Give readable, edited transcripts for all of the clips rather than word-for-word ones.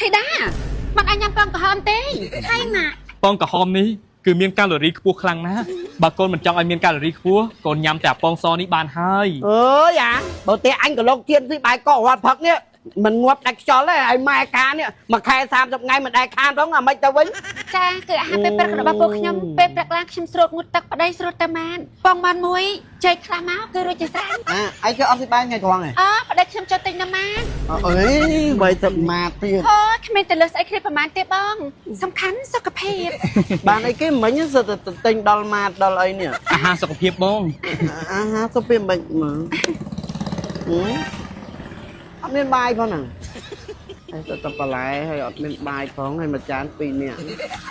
thì đóมันอันยังปองกระหอมเต้ใช่มาปองกระหอมนี้คือเมียนการหลรีคัวคลังนะบางคนมันจังไอเมียนการหลรีคัวก่อนยำแต่ปองซอนี้บานให้dạ đầu tiên anh của lộc thiên thì bài cọ hoạt phật nhá mình ngọc đặt cho lấy ai mai cá nhá mà khai tham trong ngày mình đại khan đó là mấy tao vĩnh ចាគឺអាហារពេលព្រឹករបស់ពួកខ្ញុំពេលព្រឹកឡើងខ្ញុំស្រូតងូតទឹកប្តីស្រូតតែម៉ានបងបានមួយចែកខ្លះមកគឺរួចជាស្រាំ anh cứ ông thì bài ngày thoáng này អូប្តីខ្ញុំចូលទិញណាម៉ាន ấy vậy thật mà tiền អូគ្មានទៅលើស្អីគ្នាប្រហែលទេបងសំខាន់សុខភាព bạn ấy cái mấy nhá giờ tình đòn mà đòn ấy nè อาหารสุขภาพบ้อง ha số phim bệnh mà ông nên bài con à hay tập lại hay ông nên bài con hay mà chán pin nè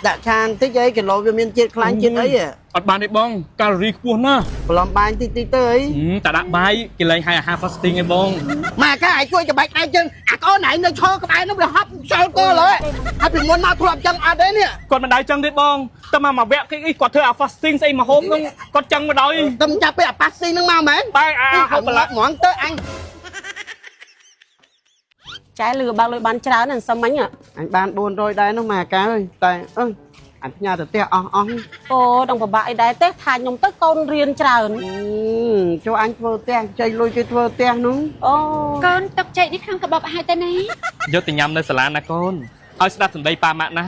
đã chan thích ấy cái lối về miền chết kháng chết ấy à อดบานได้บ้องการหลรีคัวนะ làm bài tí tới แต่ละใบกินเลยให้อาหารฟาสติ้งไอ้บ้อง mà cái ai chui cho bạch này chân à có này nó cho cái bài nó bị hấp sao cơ rồi ai bị muốn mà thu làm chân à đấy nè ก่อนมันได้จังได้บ้องแต่มาแวะไอ้กอดเธอเอาฟาสติ้งใส่มาโฮมนึงกอดจังมาได้ tâm chạp bây giờ bác sĩ nó mau mến ไปเอาไปละ món tới anh trái lừa bao lưỡi bán cháo là sao mánh ạ anh bán buồn rồi đây nó mà cá ơi tại ơi anh nhà từ tia on ô đồng bờ bãi đáy tết thà nhung tất con riêng cháo cho anh vơ tia chơi lôi chơi vơ tia đúng អូ កូនទុកចែកនេះក្នុងកាបឲ្យទៅនេះ យកទៅញ៉ាំនៅសាលាណាកូនឲ្យស្ដាប់សម្ដីប៉ាម៉ាក់ណា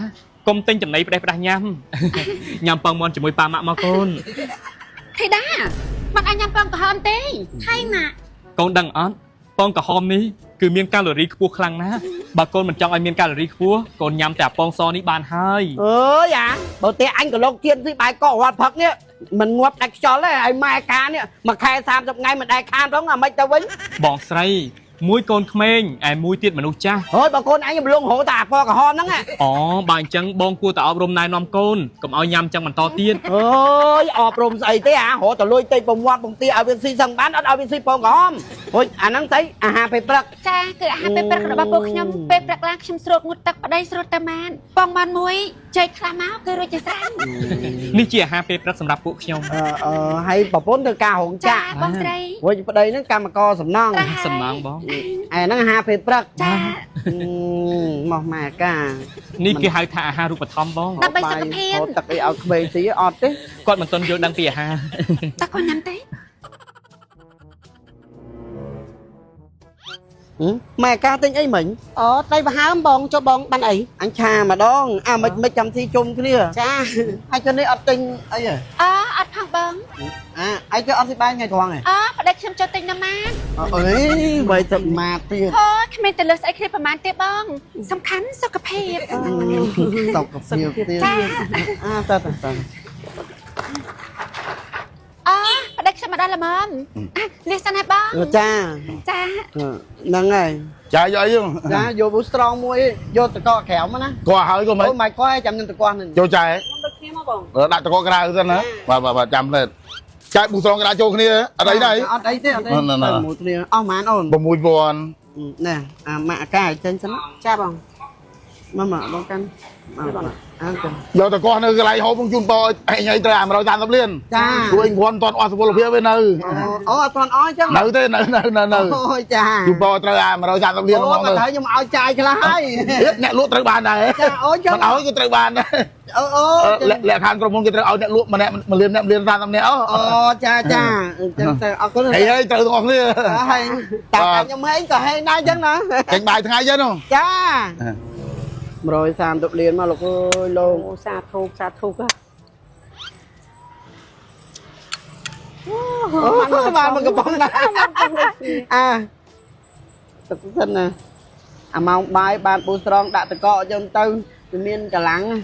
កុំទិញចំណីផ្ដេសផ្ដាស់ញ៉ាំញ៉ាំប៉ងមន់ជាមួយប៉ាម៉ាក់មកកូន thì đóมันอันยังปองกระหอมเต้ใช่มาก ូនដឹងអត់ពងក្រហមនេះគឺមានកាឡូរីខ្ពស់ខ្លាំងណាស់បើកូនមិនចង់ឲ្យមានកាឡូរីខ្ពស់កូនញ៉ាំតែពងសនេះបានហើយ dạ đầu tiên anh của lộc thiên thì bài cọ hoạt phật nhá mình ngọc đặt cho lấy ai mai cá nhá mà khai tham trong ngày mình đại khan đó là mấy tao vĩnh បងស្រីមួយកូនក្មេងឯមួយទៀតមនុស្សចាស់ thôi bà con anh luôn hổ tà po cả hòm đó nghe អូបើអញ្ចឹងបងគួរតែអប់រំណែនាំកូនកុំឲ្យញ៉ាំចឹងបន្តទៀត ơi ọp rùm gì thế à hổ tao lôi tây bông hoa bông tia ở bên si sân bán ở bên si po cả hòm thôi anh nắng thấy à hà phải bật ចាគឺអាហារពេលព្រឹករបស់ពួកខ្ញុំពេលព្រឹកឡើងខ្ញុំស្រូតងូតទឹកប្តីស្រូតតែម៉ានបងបានមួយចែកខ្លះមកគឺរួចជាស្រាំ នេះជាអាហារពេលព្រឹកសម្រាប់ពួកខ្ញុំ hay bà bốn từ ca hồn ចា cha បងស្រី ôi đây nó cam mà co sầm non សំណងបង ai nó hà phải bật ចា mọc mà ca នេះគេហៅថាអាហាររូបត្ថម្ភបង ដើម្បីសុខភាព hổ tật đi ở bề tí ọt đấy គាត់មិនទាន់យល់ដឹងពីអាហារ តើកូនញ៉ាំទេ mẹ ca tính ấy mình អូត្រីប្រហើមបងចូលបងបានអី anh cha mà đón à mình chăm thi chung cái kia ចា ai cho nên ọt tinh ấy à អូអត់ផងបង ai cho ọt thì bay ngày thoáng này អូប្តីខ្ញុំចូលទិញណាម៉ាន ấy vậy thật mà tiền អូគ្មានទៅលើស្អីគ្នាប្រហែលទេបងសំខាន់សុខភាព sọc nhiều tiền ta ta អូប្តីខ្ញុំមកដល់ល្មមលះសិនហើយបង cha ចា nâng này chạy vậy chứ cha vô bút strong mua vô tờ co khéo mà nè qua hơi của mấy ôi mày coi chậm nhìn tờ con này vô chạy ដូចគ្នាមកបង đặt cho con cái nào dân hả và chăm lên chạy bù xong cái nào cho cái này ở đấy này ở đây thế ở đây một này ôm màn ổn bầm mùi buồn nè mạ cài trên sân ចាបង mà bông canh giờ tụi con cái này hôm chung to anh ấy làm rồi dàn tập liên cha tụi anh quan toàn oan số phía bên nơi toàn ói chứ nữ thế nữ ôi cha chung to trời làm rồi dàn tập liên ôi mà thấy nhưng mà ói trai cái lái biết nè lụa trời bàn này ôi chứ mình ói cái trời bàn này lẹ khăn còn muốn cái trời ói nè lụa mà nè mình liên dàn tập nè cha cha hay hay trời con đi hay tao nhưng mấy có hay nay chân nữa cảnh bài thằng ai chân không cha rồi sàn tập liền mà lục ơi luôn អូសាធូបសាធូប bạn mình cái bóng này tập sinh nè mong bài bạn bù strong đã tự cọ cho tư miên cả lắng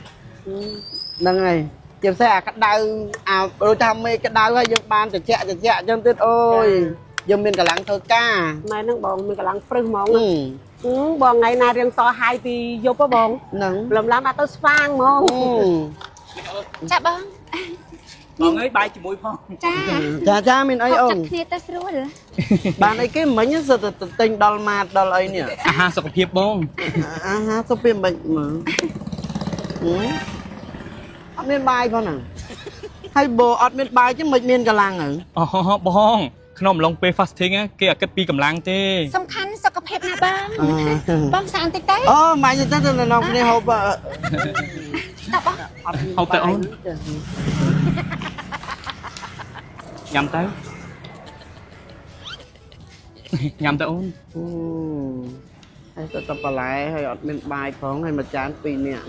nâng này chiều xe cắt đau đôi tham mê cái đau hay dân ban chặt chẹ cho tết ôi dân miên cả lắng thơ ca ម៉ែនឹងបងមានកម្លាំងព្រឹសហ្មងបងថ្ងៃណារៀងស2ពីយប់ហ៎បង nâng លំឡើងដាក់ទៅស្វាងហ្មង ចាបង បងអើយបាយជាមួយផង ចា cha mình ấy ចាត់ ông គ្នាទៅស្រួល bạn ấy cái mấy nhá giờ tình đòn mạt đòn ấy nè អាហារសុខភាពបង ha số phim bệnh mà miên bài con à hay bồ ọt miên bài chứ mình miên cả làng ở អូបងក្នុងអំឡុងពេល fasting គេអត់គិតពីកម្លាំងទេ សំខាន់សុខភាពណា bang bang saan tít đấy អូម៉ាញ់ទៅទៅនំគ្នាហូប tập bang Hộp tới ôn Nhắm tới Nhắm tới ôn ហើយទៅតបន្លែហើយអត់មានបាយផងហើយមួយចាន2នាក់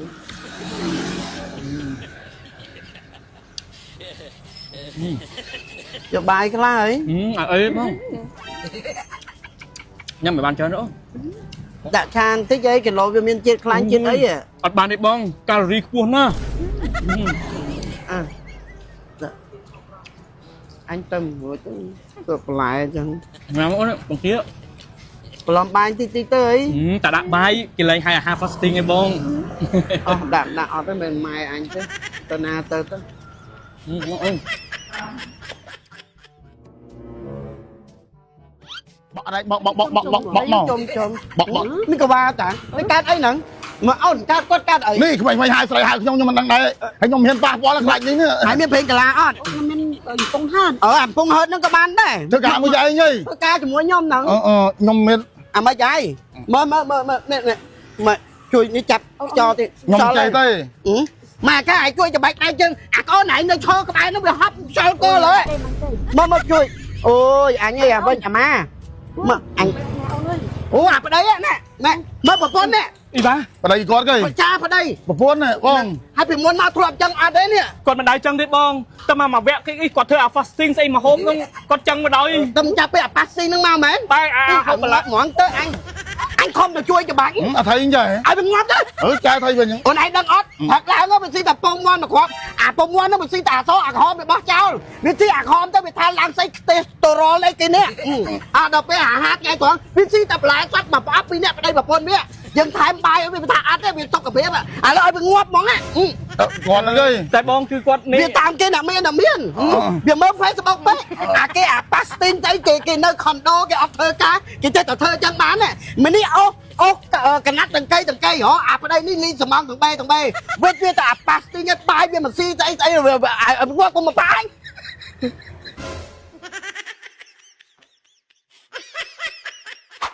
យកបាយខ្លះហើយ À ê không Nhắm mày bàn chơi nữa ដាក់ឆានតិចអីគីឡូវាមានជាតិខ្លាញ់ជាតិអី Ọt bàn đi bong Calorie của nó អញទៅមួយទៅបន្លែអញ្ចឹង Nhắm ôn bằng kia ប្រឡំបាយតិចតិចទៅអី Ta đã bay Cái lấy 2 2 fasting ấy bong អស់ដាក់អត់ទៅមិនម៉ែអញទៅណាទៅ Ôi បកអីបកមក ជុំ បក នេះក៏ว่าតាទៅកើតអីហ្នឹងមកអូនកើតគាត់កើតអី នេះក្មេងៗហៅស្រីហៅខ្ញុំមិនដឹងដែរហើយខ្ញុំហ៊ានប៉ះពាល់ខ្លាចនេះ ហើយមានពេញកាឡាអត់ មានកំពុងហើន អាកំពុងហឺតហ្នឹងក៏បានដែរ ធ្វើការមួយឯងហី ធ្វើការជាមួយខ្ញុំហ្នឹង ខ្ញុំមាន អាមិនហើយមើលនេះជួយនេះចាប់ចោលទៀត ខ្ញុំចេះទេ មកកាឲ្យជួយច្បាច់ដៃជើងអាកូនឯងនៅឈរក្បែរនោះវាហប់ចោលគល់ហើយមកជួយអូយអញអីអាវិញអាម៉ាមកអញអូអាប្តីណាមើលប្រពន្ធនេះ Ý ba ប្តីគាត់គេ ប្រចាប្តី ប្រពន្ធបង ហើយពីមុនមកធ្លាប់ចឹងអត់ទេនេះ Còn mà đáy chân đấy bong Ta mà vẹn cái quạt thơ à fasting Xây mà hôm không Con chân mà đói ទៅចាប់ពេលអាប៉ាស៊ីនឹងមកមែន Bay à ហៅ không ប្រ phải ឡាក់ là ហ្មងទៅអញខំទៅជួយច្បាច់ អត់ថៃអញ្ចឹង ឲ្យវាងាប់ទៅ ចែថៃវិញ អូនឯងដឹងអត់ផឹកឡើងវាស៊ីតែពងមាន់មកគ្រាប់អាពងមាន់នោះវាស៊ីតែអសអាក្រហមវាបោះចោលវាស៊ីអាក្រហមទៅវាថាឡើងស្អីខ្ទេស្តេរ៉ុលអីគេនេះអត់ដល់ពេលអាហារថ្ងៃត្រង់វាស៊ីតែបន្លែសត្វមកប្រអប់ពីអ្នកប្តីប្រពន្ធវាយើងថែមបាយឲ្យវាថាអត់ទេវាសុខភាពឥឡូវឲ្យវាងាប់ហ្មង គាត់ហ្នឹងហើយ Tại bong cứ quạt វា nè តាមគេអ្នកមានវាមើល Facebook ពេកអាគេអាប៉ាស្ទីនទៅគេនៅខុនដូគេអត់ធ្វើការគេចេះតែធ្វើចឹងបានម្នេះអូកណាត់ទាំងកៃហ៎អាប្តីនេះលីងសំងទាំងបេវិតវាតែអាប៉ាស្ទីនបាយវាមិនស៊ីស្អីងាប់គុំមកបាយ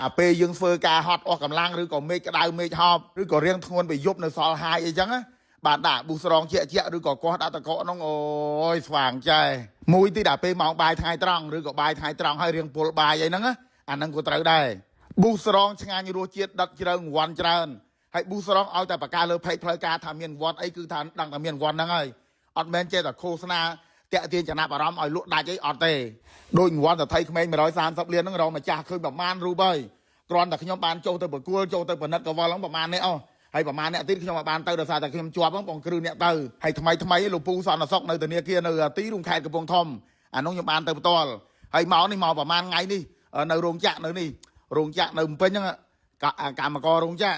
អាពេលយើងធ្វើការហត់អស់កម្លាំងឬក៏មេឃក្តៅមេឃហប់ឬក៏រៀងធ្ងន់ទៅយប់នៅសល់ហាយអីចឹងបាទដាក់ប៊ូស្រងជាឬក៏កោះដាក់តកហ្នឹងអូយស្វាងចែមួយទីដល់ពេលម៉ោងបាយថ្ងៃត្រង់ឬក៏បាយថ្ងៃត្រង់ហើយរៀងពុលបាយអីហ្នឹងអាហ្នឹងក៏ត្រូវដែរប៊ូស្រងឆ្ងាញ់រសជាតិដិតជ្រៅវ៉ាន់ច្រើនហើយប៊ូស្រងឲ្យតែបកាលើផេកផ្លូវការថាមានវ៉ាន់អីគឺថាដឹងថាមានវ៉ាន់ហ្នឹងហើយអត់មែនចេះតែឃោសនាតាក់ទាញចំណាប់អារម្មណ៍ឲ្យលក់ដាច់អីអត់ទេដូចវ៉ាន់តថៃក្មេង130លានហ្នឹងរកម្ចាស់ឃើញប្រមាណរូបហើយគ្រាន់តែខ្ញុំបានចូលទៅប្រគល់ចូលទៅបណិតកវលហ្នឹងប្រមាណនេះហើយប្រមាណអ្នកទៀតខ្ញុំបានទៅដោយសារតែខ្ញុំជាប់ហ្នឹងបងគ្រឹះអ្នកទៅហើយថ្មីលោកពូសន្តិសុខនៅធនាគារនៅទីរួមខេត្តកំពង់ធំអានោះខ្ញុំបានទៅផ្ទាល់ហើយមកនេះមកប្រមាណថ្ងៃនេះនៅរោងចក្រនៅនេះរោងចក្រនៅភ្នំពេញហ្នឹងកម្មកររោងចក្រ